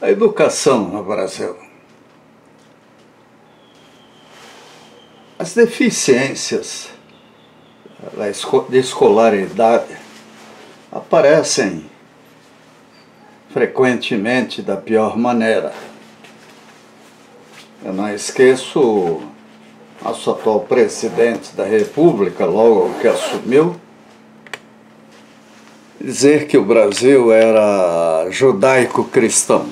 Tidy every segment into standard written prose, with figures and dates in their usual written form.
A educação no Brasil. As deficiências de escolaridade aparecem frequentemente da pior maneira. Eu não esqueço o nosso atual presidente da República, logo que assumiu, dizer que o Brasil era judaico-cristão.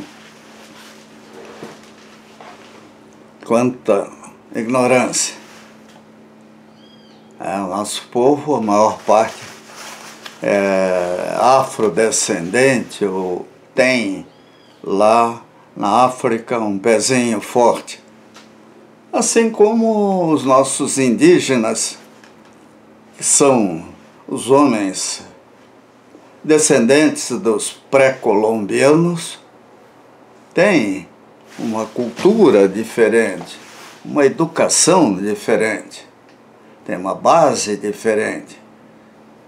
Quanta ignorância! O nosso povo, a maior parte, é afrodescendente ou tem lá na África um pezinho forte. Assim como os nossos indígenas, que são os homens descendentes dos pré-colombianos, têm uma cultura diferente, uma educação diferente, tem uma base diferente.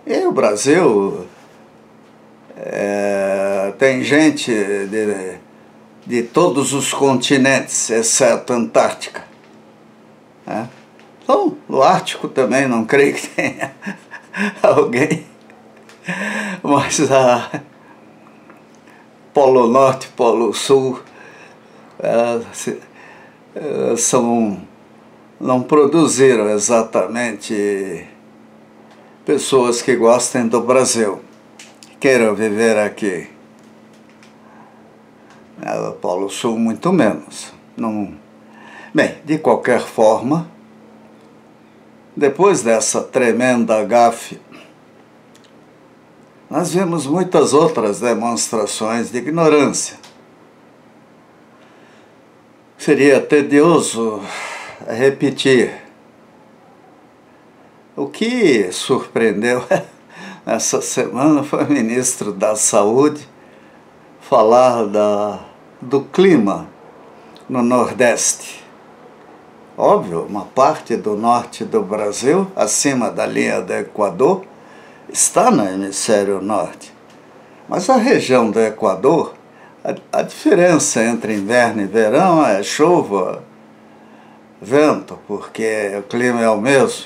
E o Brasil tem gente de todos os continentes, exceto a Antártica. Então, no Ártico também não creio que tenha alguém, mas Polo Norte, Polo Sul não produziram exatamente pessoas que gostem do Brasil, queiram viver aqui. O Polo Sul muito menos. Bem, de qualquer forma, depois dessa tremenda gafe, nós vimos muitas outras demonstrações de ignorância. Seria tedioso repetir. O que surpreendeu essa semana foi o ministro da Saúde falar do clima no Nordeste. Óbvio, uma parte do norte do Brasil, acima da linha do Equador, está no hemisfério norte. Mas a região do Equador, a diferença entre inverno e verão é chuva, vento, porque o clima é o mesmo.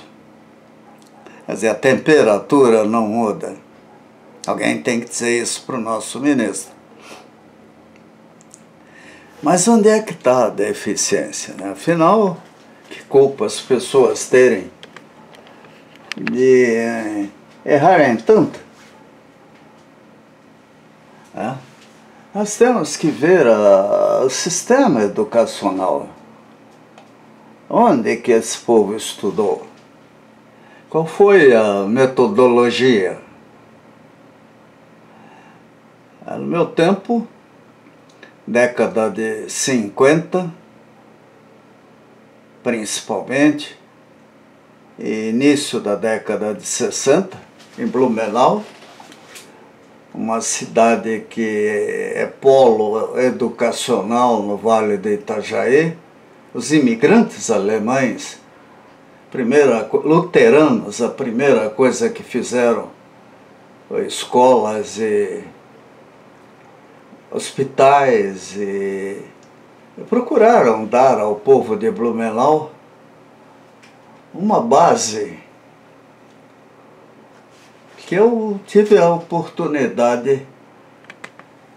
Quer dizer, a temperatura não muda. Alguém tem que dizer isso para o nosso ministro. Mas onde é que está a deficiência, né? Afinal, que culpa as pessoas terem de errarem tanto? Nós temos que ver o sistema educacional. Onde que esse povo estudou? Qual foi a metodologia? No meu tempo, década de 50, principalmente, e início da década de 60, em Blumenau, uma cidade que é polo educacional no Vale do Itajaí, os imigrantes alemães, luteranos, a primeira coisa que fizeram foi escolas e hospitais e procuraram dar ao povo de Blumenau uma base que eu tive a oportunidade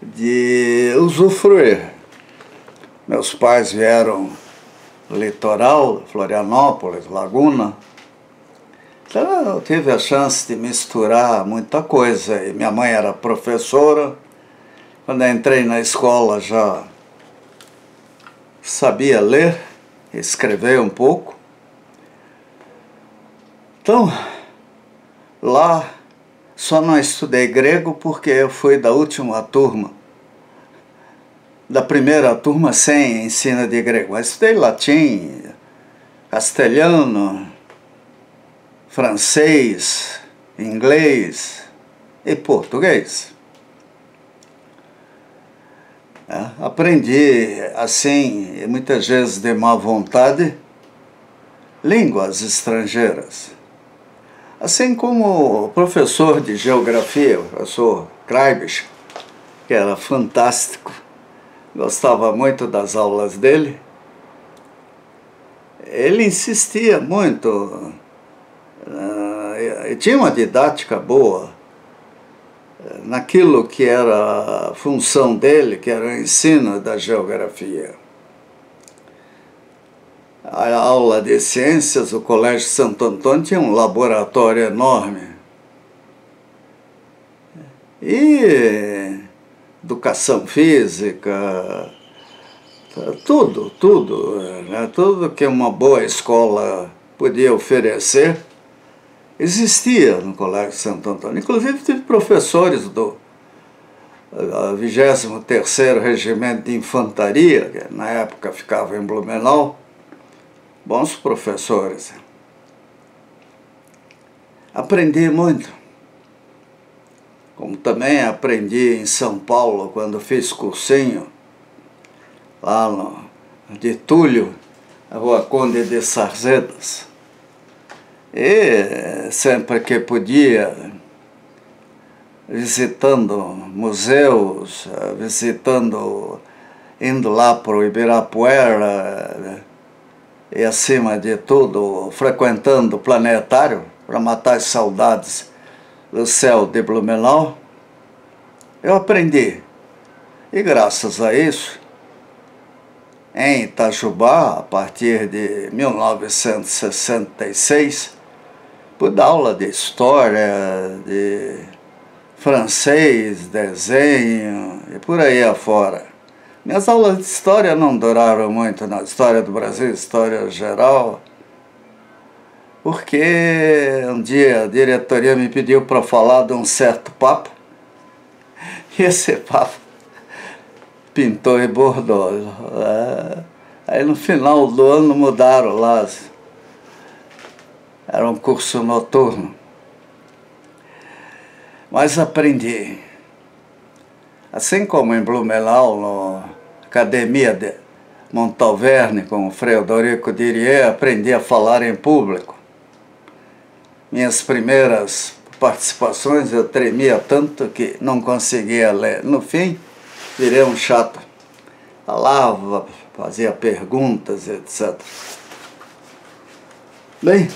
de usufruir. Meus pais vieram do litoral, Florianópolis, Laguna. Então eu tive a chance de misturar muita coisa. E minha mãe era professora. Quando eu entrei na escola já sabia ler, escrever um pouco. Então, lá só não estudei grego porque eu fui da última turma. Da primeira turma sem ensino de grego. Mas estudei latim, castelhano, francês, inglês e português. Aprendi assim, muitas vezes de má vontade, línguas estrangeiras. Assim como o professor de geografia, o professor Kreibisch, que era fantástico, gostava muito das aulas dele. Ele insistia muito, e tinha uma didática boa naquilo que era a função dele, que era o ensino da geografia. A aula de ciências, o Colégio Santo Antônio tinha um laboratório enorme. E educação física, tudo, né? Tudo que uma boa escola podia oferecer existia no Colégio Santo Antônio. Inclusive tive professores do 23º Regimento de Infantaria, que na época ficava em Blumenau, bons professores. Aprendi muito, como também aprendi em São Paulo, quando fiz cursinho, lá no de Túlio, a Rua Conde de Sarzedas. E sempre que podia, visitando museus, indo lá para o Ibirapuera, e acima de tudo, frequentando o planetário para matar as saudades do céu de Blumenau, eu aprendi. E graças a isso, em Itajubá, a partir de 1966, pude dar aula de história, de francês, desenho e por aí afora. Minhas aulas de história não duraram muito, na história do Brasil, história geral, porque um dia a diretoria me pediu para falar de um certo papo, e esse papo pintou e bordou. Aí no final do ano mudaram lá, era um curso noturno, mas aprendi. Assim como em Blumenau, na Academia de Montalverne, com o Frederico Dirier, aprendi a falar em público. Minhas primeiras participações eu tremia tanto que não conseguia ler. No fim, virei um chato. Falava, fazia perguntas, etc. Bem,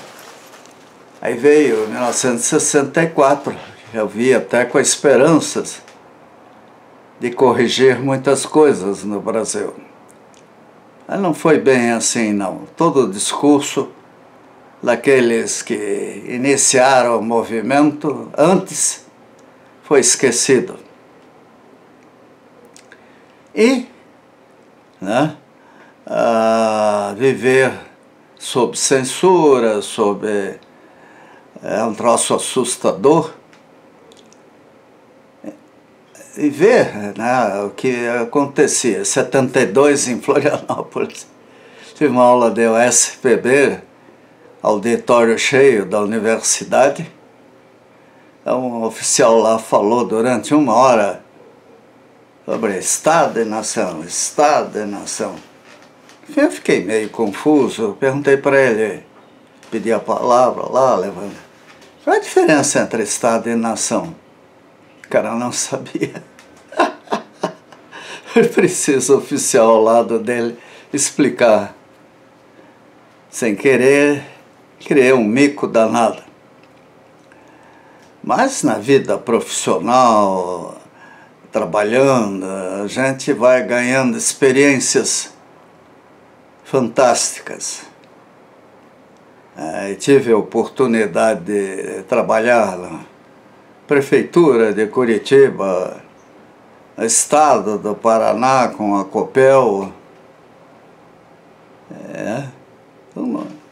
aí veio 1964, eu vi até com esperanças de corrigir muitas coisas no Brasil. Mas não foi bem assim, não. Todo o discurso daqueles que iniciaram o movimento antes foi esquecido. E viver sob censura, sob um troço assustador, e ver o que acontecia. Em 72, em Florianópolis, tive uma aula de USPB, auditório cheio da universidade. Um oficial lá falou durante 1 hora sobre Estado e Nação, Estado e Nação. Enfim, eu fiquei meio confuso, perguntei para ele, pedi a palavra lá, levando. Qual é a diferença entre Estado e Nação? O cara não sabia. Foi preciso o oficial ao lado dele explicar. Sem querer, criei um mico danado. Mas na vida profissional, trabalhando, a gente vai ganhando experiências fantásticas. Tive a oportunidade de trabalhar na Prefeitura de Curitiba, no Estado do Paraná, com a Copel,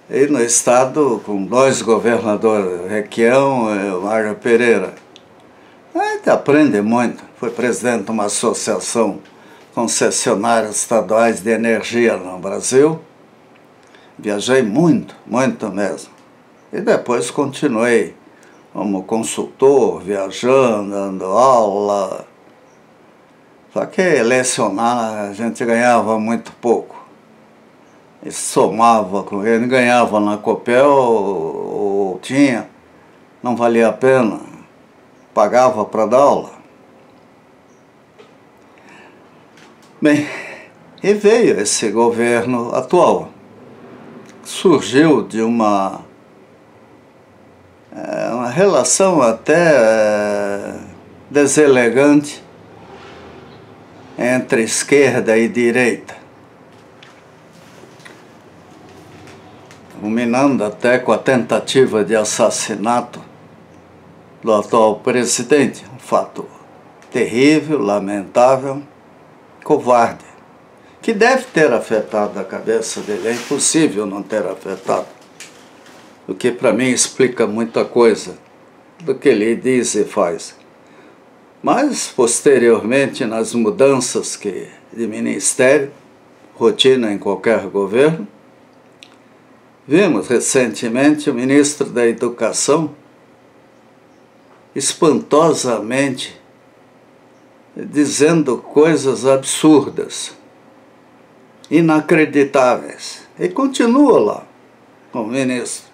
e no Estado com 2 governadores, Requião e Mário Pereira. A gente aprende muito. Fui presidente de uma associação concessionárias estaduais de energia no Brasil. Viajei muito, muito mesmo. E depois continuei como consultor, viajando, dando aula. Só que lecionar a gente ganhava muito pouco. E somava com ele, ganhava na Copel ou tinha, não valia a pena, pagava para dar aula. Bem, E veio esse governo atual. Surgiu de uma relação até deselegante entre esquerda e direita, culminando até com a tentativa de assassinato do atual presidente, um fato terrível, lamentável, covarde, que deve ter afetado a cabeça dele. É impossível não ter afetado, o que para mim explica muita coisa do que ele diz e faz. Mas, posteriormente, nas mudanças de ministério, rotina em qualquer governo, vimos recentemente o ministro da Educação espantosamente dizendo coisas absurdas, inacreditáveis. E continua lá como ministro.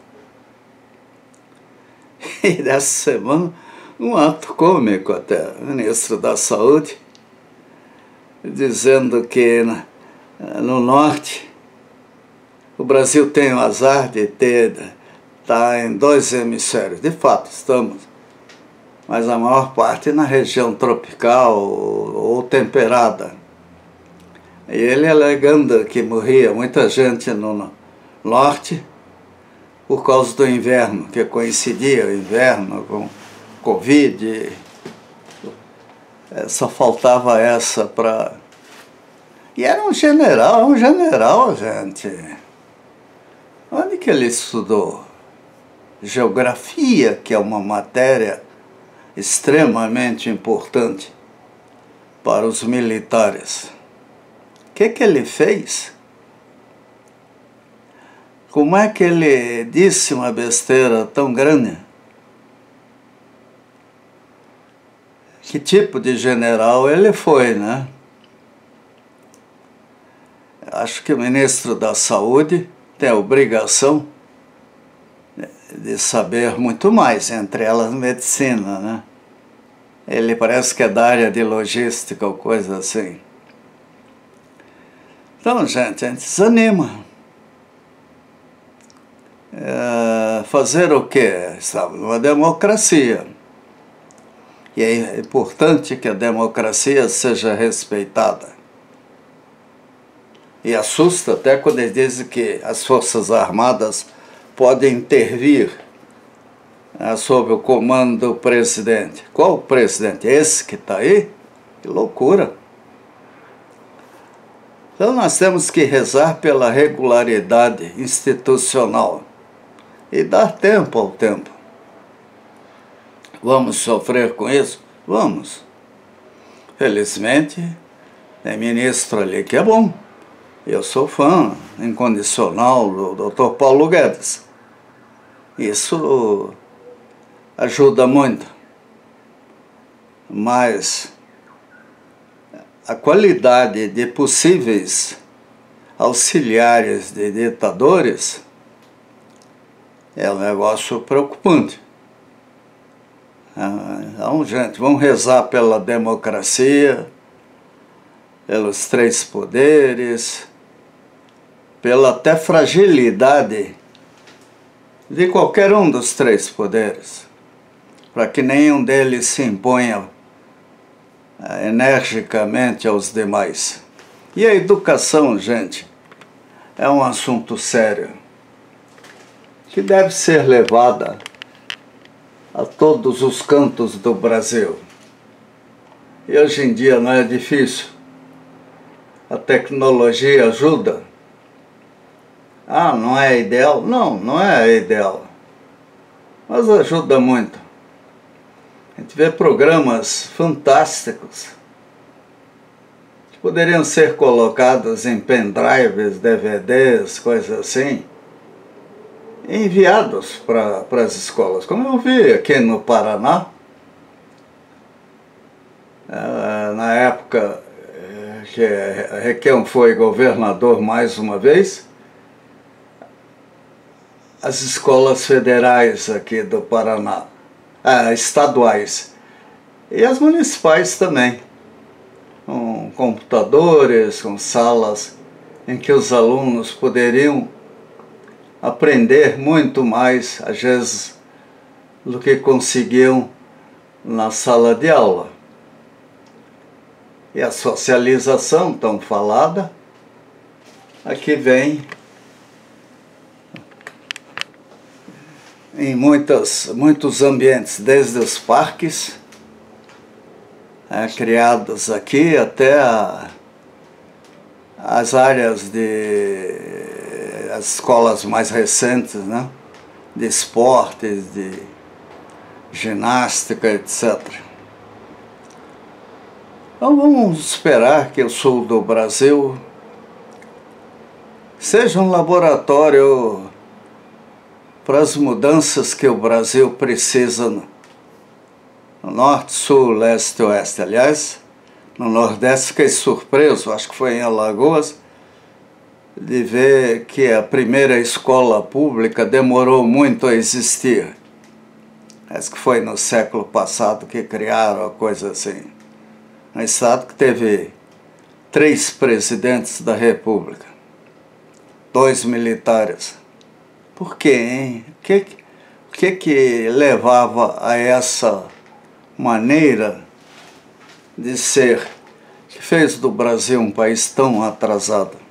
E dessa semana, um ato cômico até, o ministro da Saúde, dizendo que no norte o Brasil tem o azar de estar em 2 hemisférios. De fato, estamos, mas a maior parte na região tropical ou temperada. E ele alegando que morria muita gente no norte por causa do inverno, que coincidia o inverno com Covid. Só faltava essa para... E era um general, gente. Onde que ele estudou? Geografia, que é uma matéria extremamente importante para os militares. O que ele fez? Como é que ele disse uma besteira tão grande? Que tipo de general ele foi, né? Acho que o ministro da Saúde tem a obrigação de saber muito mais, entre elas medicina, né? Ele parece que é da área de logística ou coisa assim. Então, gente, a gente desanima. Fazer o quê? Estamos numa democracia. E é importante que a democracia seja respeitada. E assusta até quando eles dizem que as Forças Armadas podem intervir sob o comando do presidente. Qual presidente? Esse que está aí? Que loucura! Então nós temos que rezar pela regularidade institucional e dar tempo ao tempo. Vamos sofrer com isso? Vamos. Felizmente, tem ministro ali que é bom. Eu sou fã incondicional do Dr. Paulo Guedes. Isso ajuda muito. Mas a qualidade de possíveis auxiliares de ditadores é um negócio preocupante. Então, gente, vamos rezar pela democracia, pelos 3 poderes, pela até fragilidade de qualquer um dos 3 poderes, para que nenhum deles se imponha energicamente aos demais. E a educação, gente, é um assunto sério, que deve ser levada a todos os cantos do Brasil. E hoje em dia não é difícil. A tecnologia ajuda. Não é ideal? Não, não é ideal. Mas ajuda muito. A gente vê programas fantásticos que poderiam ser colocados em pendrives, DVDs, coisas assim, enviados para as escolas, como eu vi aqui no Paraná, na época que Requião foi governador mais uma vez. As escolas federais aqui do Paraná, estaduais, e as municipais também, com computadores, com salas em que os alunos poderiam aprender muito mais, às vezes, do que conseguiam na sala de aula. E a socialização tão falada, aqui vem em muitos ambientes, desde os parques, criados aqui, até as áreas as escolas mais recentes, né? De esportes, de ginástica, etc. Então vamos esperar que o sul do Brasil seja um laboratório para as mudanças que o Brasil precisa no norte, sul, leste e oeste. Aliás, no nordeste fiquei surpreso, acho que foi em Alagoas, de ver que a primeira escola pública demorou muito a existir. Acho que foi no século passado que criaram a coisa assim. Um estado que teve 3 presidentes da República, 2 militares. Por quê, hein? O que levava a essa maneira de ser que fez do Brasil um país tão atrasado?